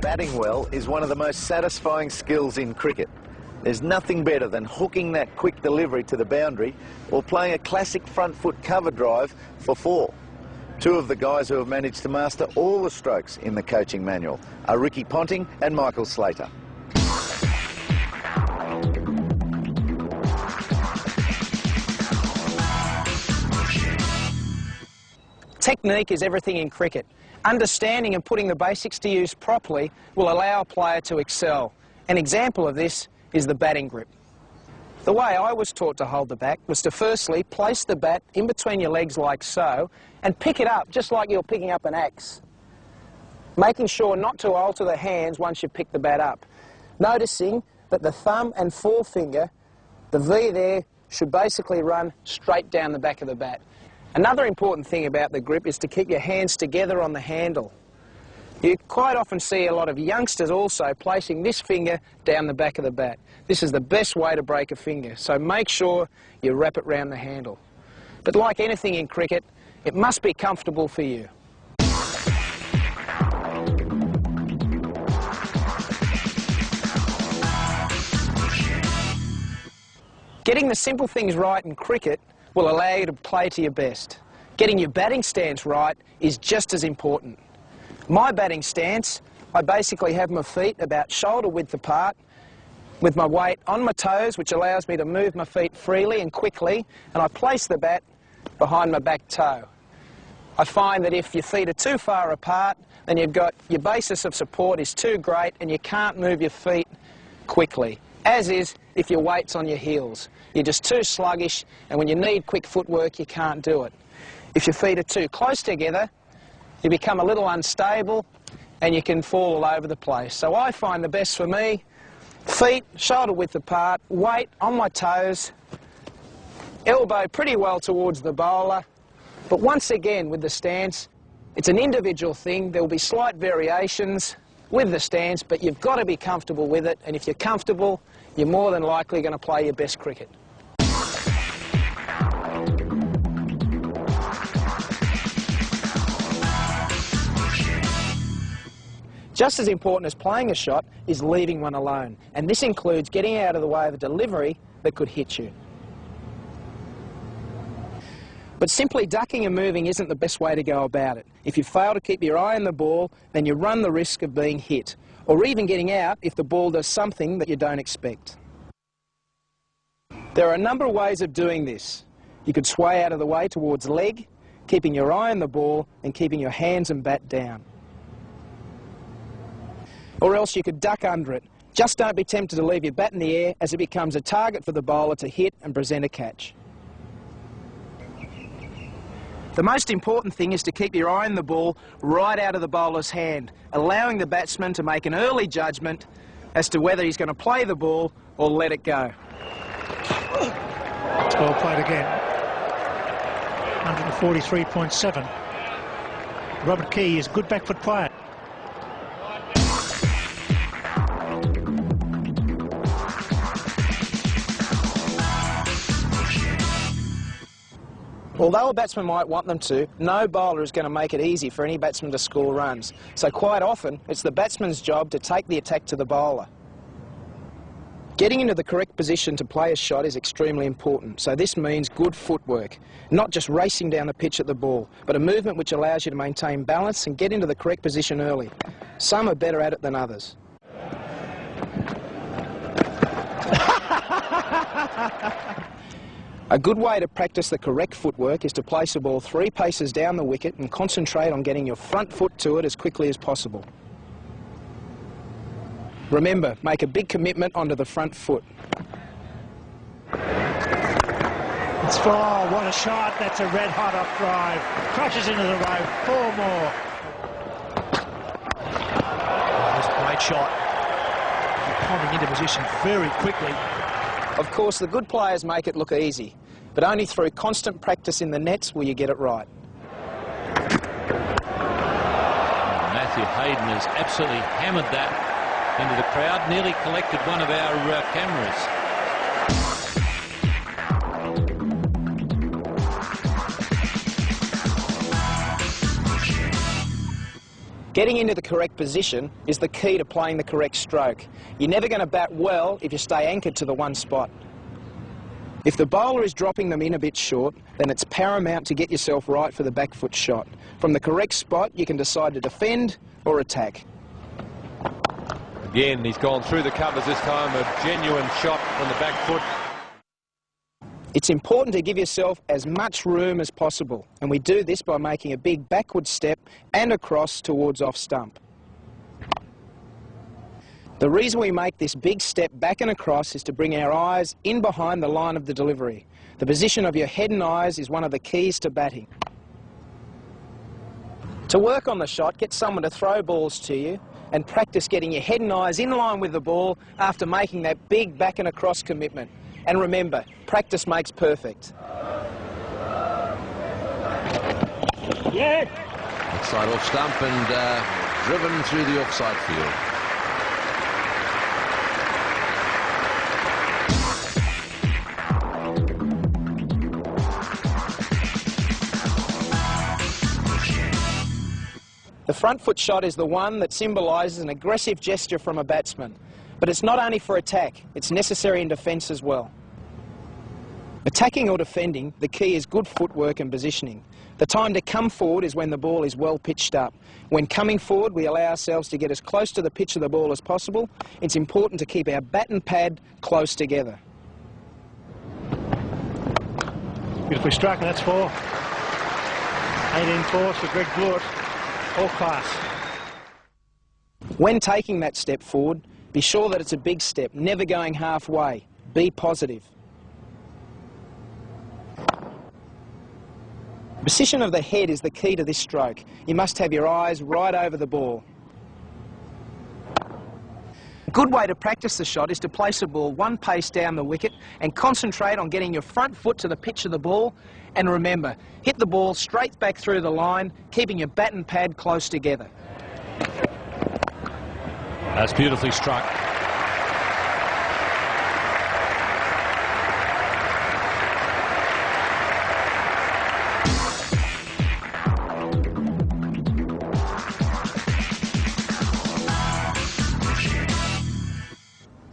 Batting well is one of the most satisfying skills in cricket. There's nothing better than hooking that quick delivery to the boundary or playing a classic front foot cover drive for 4. Two of the guys who have managed to master all the strokes in the coaching manual are Ricky Ponting and Michael Slater. Technique is everything in cricket. Understanding and putting the basics to use properly will allow a player to excel. An example of this is the batting grip. The way I was taught to hold the bat was to firstly place the bat in between your legs like so and pick it up just like you're picking up an axe, making sure not to alter the hands once you pick the bat up. Noticing that the thumb and forefinger, the V there, should basically run straight down the back of the bat. Another important thing about the grip is to keep your hands together on the handle. You quite often see a lot of youngsters also placing this finger down the back of the bat. This is the best way to break a finger, so make sure you wrap it round the handle. But like anything in cricket, it must be comfortable for you. Getting the simple things right in cricket will allow you to play to your best. Getting your batting stance right is just as important. My batting stance, I basically have my feet about shoulder width apart with my weight on my toes, which allows me to move my feet freely and quickly, and I place the bat behind my back toe. I find that if your feet are too far apart, then you've got your basis of support is too great and you can't move your feet quickly, as is if your weight's on your heels. You're just too sluggish, and when you need quick footwork, you can't do it. If your feet are too close together, you become a little unstable and you can fall all over the place. So I find the best for me, feet shoulder width apart, weight on my toes, elbow pretty well towards the bowler. But once again, with the stance, it's an individual thing. There will be slight variations with the stance, but you've got to be comfortable with it, and if you're comfortable, you're more than likely going to play your best cricket. Just as important as playing a shot is leaving one alone, and this includes getting out of the way of a delivery that could hit you. But simply ducking and moving isn't the best way to go about it. If you fail to keep your eye on the ball, then you run the risk of being hit, or even getting out if the ball does something that you don't expect. There are a number of ways of doing this. You could sway out of the way towards leg, keeping your eye on the ball and keeping your hands and bat down. Or else you could duck under it. Just don't be tempted to leave your bat in the air, as it becomes a target for the bowler to hit and present a catch. The most important thing is to keep your eye on the ball right out of the bowler's hand, allowing the batsman to make an early judgment as to whether he's going to play the ball or let it go. It's well played again. 143.7. Robert Key is a good back foot player. Although a batsman might want them to, no bowler is going to make it easy for any batsman to score runs. So quite often, it's the batsman's job to take the attack to the bowler. Getting into the correct position to play a shot is extremely important, so this means good footwork. Not just racing down the pitch at the ball, but a movement which allows you to maintain balance and get into the correct position early. Some are better at it than others. A good way to practice the correct footwork is to place the ball 3 paces down the wicket and concentrate on getting your front foot to it as quickly as possible. Remember, make a big commitment onto the front foot. It's 4, what a shot, that's a red hot off drive. Crashes into the road, 4 more. That's a great shot. Popping into position very quickly. Of course, the good players make it look easy, but only through constant practice in the nets will you get it right. Matthew Hayden has absolutely hammered that into the crowd, nearly collected one of our cameras. Getting into the correct position is the key to playing the correct stroke. You're never going to bat well if you stay anchored to the one spot. If the bowler is dropping them in a bit short, then it's paramount to get yourself right for the back foot shot. From the correct spot, you can decide to defend or attack. Again, he's gone through the covers this time, a genuine shot on the back foot. It's important to give yourself as much room as possible, and we do this by making a big backward step and across towards off stump. The reason we make this big step back and across is to bring our eyes in behind the line of the delivery. The position of your head and eyes is one of the keys to batting. To work on the shot, get someone to throw balls to you and practice getting your head and eyes in line with the ball after making that big back and across commitment. And remember, practice makes perfect. Yeah. Outside off stump and driven through the offside field. The front foot shot is the one that symbolises an aggressive gesture from a batsman. But it's not only for attack, it's necessary in defence as well. Attacking or defending, the key is good footwork and positioning. The time to come forward is when the ball is well pitched up. When coming forward, we allow ourselves to get as close to the pitch of the ball as possible. It's important to keep our bat and pad close together. Beautifully struck, and that's 4. 18 force for Greg Blewett. All class. When taking that step forward, be sure that it's a big step, never going halfway. Be positive. Position of the head is the key to this stroke. You must have your eyes right over the ball. A good way to practice the shot is to place a ball one pace down the wicket and concentrate on getting your front foot to the pitch of the ball. And remember, hit the ball straight back through the line, keeping your bat and pad close together. That's beautifully struck.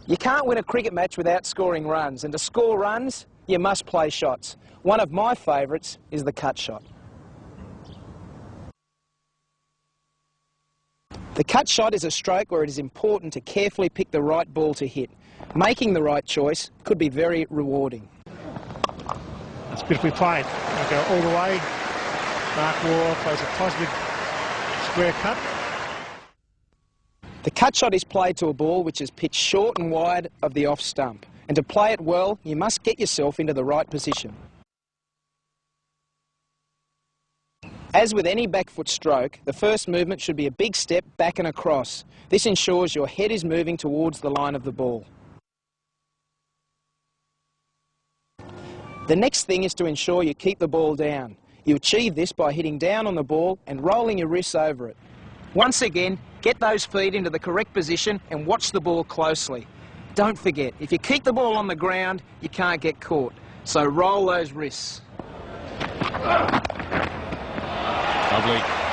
You can't win a cricket match without scoring runs, and to score runs, you must play shots. One of my favourites is the cut shot. The cut shot is a stroke where it is important to carefully pick the right ball to hit. Making the right choice could be very rewarding. That's beautifully played. I'll go all the way. Mark Waugh plays a positive square cut. The cut shot is played to a ball which is pitched short and wide of the off stump. And to play it well, you must get yourself into the right position. As with any back foot stroke, the first movement should be a big step back and across. This ensures your head is moving towards the line of the ball. The next thing is to ensure you keep the ball down. You achieve this by hitting down on the ball and rolling your wrists over it. Once again, get those feet into the correct position and watch the ball closely. Don't forget, if you keep the ball on the ground, you can't get caught. So roll those wrists. Lovely.